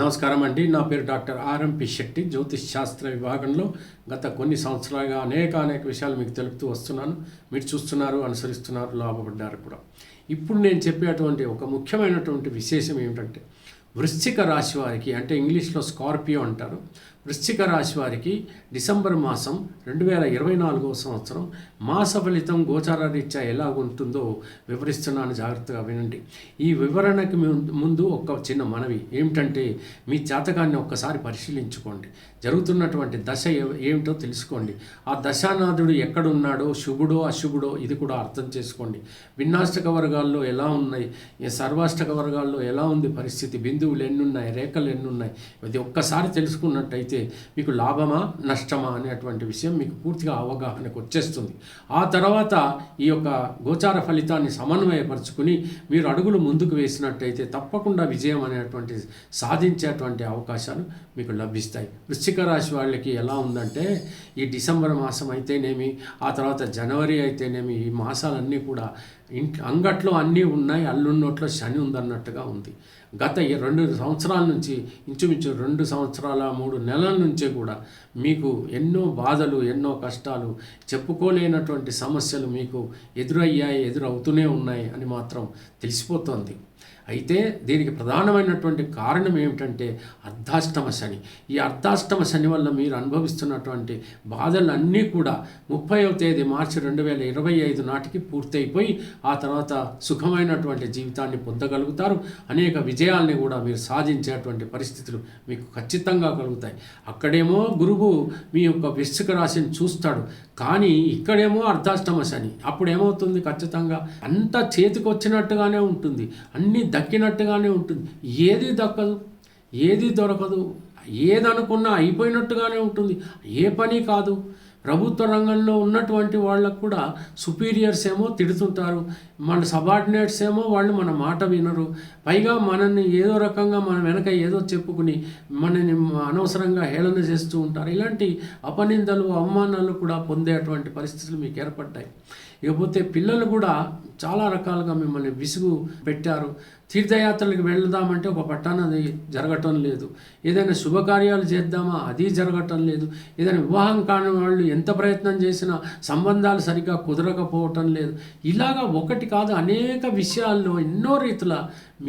నమస్కారం అండి. నా పేరు డాక్టర్ ఆర్ఎంపి శెట్టి. జ్యోతిష్ శాస్త్ర విభాగంలో గత కొన్ని సంవత్సరాలుగా అనేక విషయాలు మీకు తెలుపుతూ వస్తున్నాను. మీరు చూస్తున్నారు, అనుసరిస్తున్నారు, లాభపడ్డారు కూడా. ఇప్పుడు నేను చెప్పేటువంటి ఒక ముఖ్యమైనటువంటి విశేషం ఏమిటంటే, వృశ్చిక రాశి వారికి, అంటే ఇంగ్లీష్లో స్కార్పియో అంటారు, వృశ్చిక రాశి వారికి డిసెంబర్ మాసం 2024 సంవత్సరం మాస ఫలితం గోచార రీత్యా ఎలా ఉంటుందో వివరిస్తున్నాను, జాగ్రత్తగా వినండి. ఈ వివరణకి ముందు ఒక చిన్న మనవి ఏమిటంటే, మీ జాతకాన్ని ఒక్కసారి పరిశీలించుకోండి. జరుగుతున్నటువంటి దశ ఏమిటో తెలుసుకోండి. ఆ దశానాథుడు ఎక్కడున్నాడో, శుభుడో అశుభుడో ఇది కూడా అర్థం చేసుకోండి. భిన్నాష్టక వర్గాల్లో ఎలా ఉన్నాయి, సర్వాష్టక వర్గాల్లో ఎలా ఉంది పరిస్థితి, బిందువులు ఎన్నున్నాయి, రేఖలు ఎన్నున్నాయి, ఇది ఒక్కసారి తెలుసుకున్నట్టయితే మీకు లాభమా నష్టమా అనేటువంటి విషయం మీకు పూర్తిగా అవగాహనకు వచ్చేస్తుంది. ఆ తర్వాత ఈ యొక్క గోచార ఫలితాన్ని సమన్వయపరుచుకుని మీరు అడుగులు ముందుకు వేసినట్టయితే తప్పకుండా విజయం అనేటువంటి సాధించేటువంటి అవకాశాలు మీకు లభిస్తాయి. వృశ్చిక రాశి వాళ్ళకి ఎలా ఉందంటే, ఈ డిసెంబర్ మాసం అయితేనేమి, ఆ తర్వాత జనవరి అయితేనేమి, ఈ మాసాలన్నీ కూడా అంగట్లో అన్నీ ఉన్నాయి, అల్లున్నోట్లో శని ఉందన్నట్టుగా ఉంది. గత 2 సంవత్సరాల నుంచి, ఇంచుమించు 2 సంవత్సరాల 3 నెలల నుంచే కూడా మీకు ఎన్నో బాధలు, ఎన్నో కష్టాలు, చెప్పుకోలేనటువంటి సమస్యలు మీకు ఎదురవుతూనే ఉన్నాయి అని మాత్రం తెలిసిపోతోంది. అయితే దీనికి ప్రధానమైనటువంటి కారణం ఏమిటంటే అర్ధాష్టమ శని. ఈ అర్ధాష్టమ శని వల్ల మీరు అనుభవిస్తున్నటువంటి బాధలన్నీ కూడా 30వ తేదీ మార్చి 2025 నాటికి పూర్తయిపోయి ఆ తర్వాత సుఖమైనటువంటి జీవితాన్ని పొందగలుగుతారు. అనేక విజయాల్ని కూడా మీరు సాధించేటువంటి పరిస్థితులు మీకు ఖచ్చితంగా కలుగుతాయి. అక్కడేమో గురువు మీ యొక్క వృశ్చిక రాశిని చూస్తాడు, కానీ ఇక్కడేమో అర్ధాష్టమ శని. అప్పుడు ఏమవుతుంది, ఖచ్చితంగా అంతా చేతికి వచ్చినట్టుగానే ఉంటుంది, అన్నీ దక్కినట్టుగానే ఉంటుంది. ఏది దక్కదు, ఏది దొరకదు, ఏదనుకున్నా అయిపోయినట్టుగానే ఉంటుంది, ఏ పని కాదు. ప్రభుత్వ రంగంలో ఉన్నటువంటి వాళ్ళకు కూడా సుపీరియర్స్ ఏమో తిడుతుంటారు, మన సబార్డినేట్స్ ఏమో వాళ్ళు మన మాట వినరు, పైగా మనల్ని ఏదో రకంగా మన వెనక ఏదో చెప్పుకుని మనని అనవసరంగా హేళన చేస్తూ ఉంటారు. ఇలాంటి అపనిందలు, అవమానాలు కూడా పొందేటువంటి పరిస్థితులు మీకు ఏర్పడ్డాయి. ఇకపోతే పిల్లలు కూడా చాలా రకాలుగా మిమ్మల్ని విసుగు పెట్టారు. తీర్థయాత్రలకు వెళ్దామంటే ఒక పట్టానది జరగటం లేదు, ఏదైనా శుభకార్యాలు చేద్దామా అది జరగటం లేదు, ఏదైనా వివాహం కాని వాళ్ళు ఎంత ప్రయత్నం చేసినా సంబంధాలు సరిగ్గా కుదరకపోవటం లేదు. ఇలాగా ఒకటి కాదు, అనేక విషయాల్లో ఎన్నో రీతుల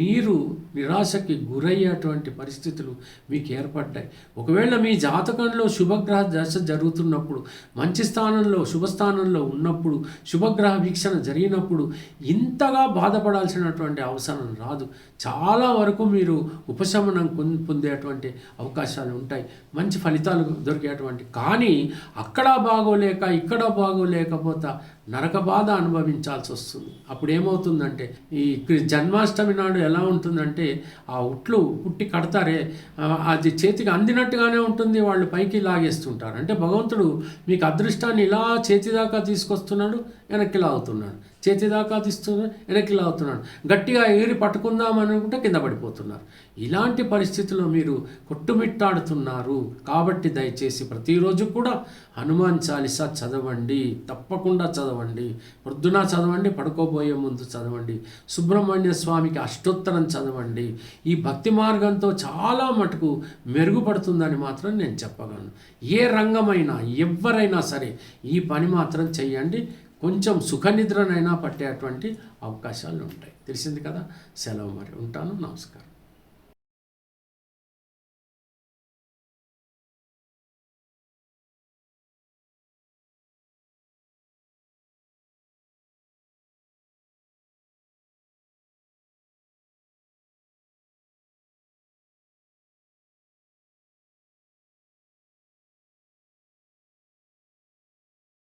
మీరు నిరాశకి గురయ్యేటువంటి పరిస్థితులు మీకు ఏర్పడ్డాయి. ఒకవేళ మీ జాతకంలో శుభగ్రహ దశ జరుగుతున్నప్పుడు, మంచి స్థానంలో శుభస్థానంలో ఉన్నప్పుడు, శుభగ్రహ వీక్షణ జరిగినప్పుడు ఇంతగా బాధపడాల్సినటువంటి అవసరం రాదు. చాలా వరకు మీరు ఉపశమనం పొందేటువంటి అవకాశాలు ఉంటాయి, మంచి ఫలితాలు దొరికేటువంటి. కానీ అక్కడ బాగోలేక ఇక్కడ బాగోలేకపోతే నరక బాధ అనుభవించాల్సి వస్తుంది. అప్పుడు ఏమవుతుందంటే, ఈ జన్మాష్టమి నాడు ఎలా ఉంటుందంటే, ఆ ఉట్లు పుట్టి కడతారే అది చేతికి అందినట్టుగానే ఉంటుంది, వాళ్ళు పైకి లాగేస్తుంటారు. అంటే భగవంతుడు మీకు అదృష్టాన్ని ఇలా చేతి దాకా తీసుకొస్తున్నాడు, వెనక్కి లాగుతున్నాడు, చేతి దాకా తీస్తున్నాడు, వెనక్కి లాగుతున్నాడు, గట్టిగా ఎగిరి పట్టుకుందాం అనుకుంటే కింద పడిపోతున్నారు. ఇలాంటి పరిస్థితుల్లో మీరు కొట్టుమిట్టాడుతున్నారు. కాబట్టి దయచేసి ప్రతిరోజు కూడా హనుమాన్ చాలీసా చదవండి, తప్పకుండా చదవండి. పొద్దున చదవండి, పడుకోబోయే ముందు చదవండి, సుబ్రహ్మణ్య స్వామికి అష్టోత్తరం చదవండి. ఈ భక్తి మార్గంతో చాలా మటుకు మెరుగుపడుతుందని మాత్రం నేను చెప్పగలను. ఏ రంగమైనా ఎవరైనా సరే ఈ పని మాత్రం చెయ్యండి, కొంచెం సుఖనిద్రనైనా పట్టేటువంటి అవకాశాలు ఉంటాయి. తెలిసింది కదా. సెలవు మరి, ఉంటాను. నమస్కారం.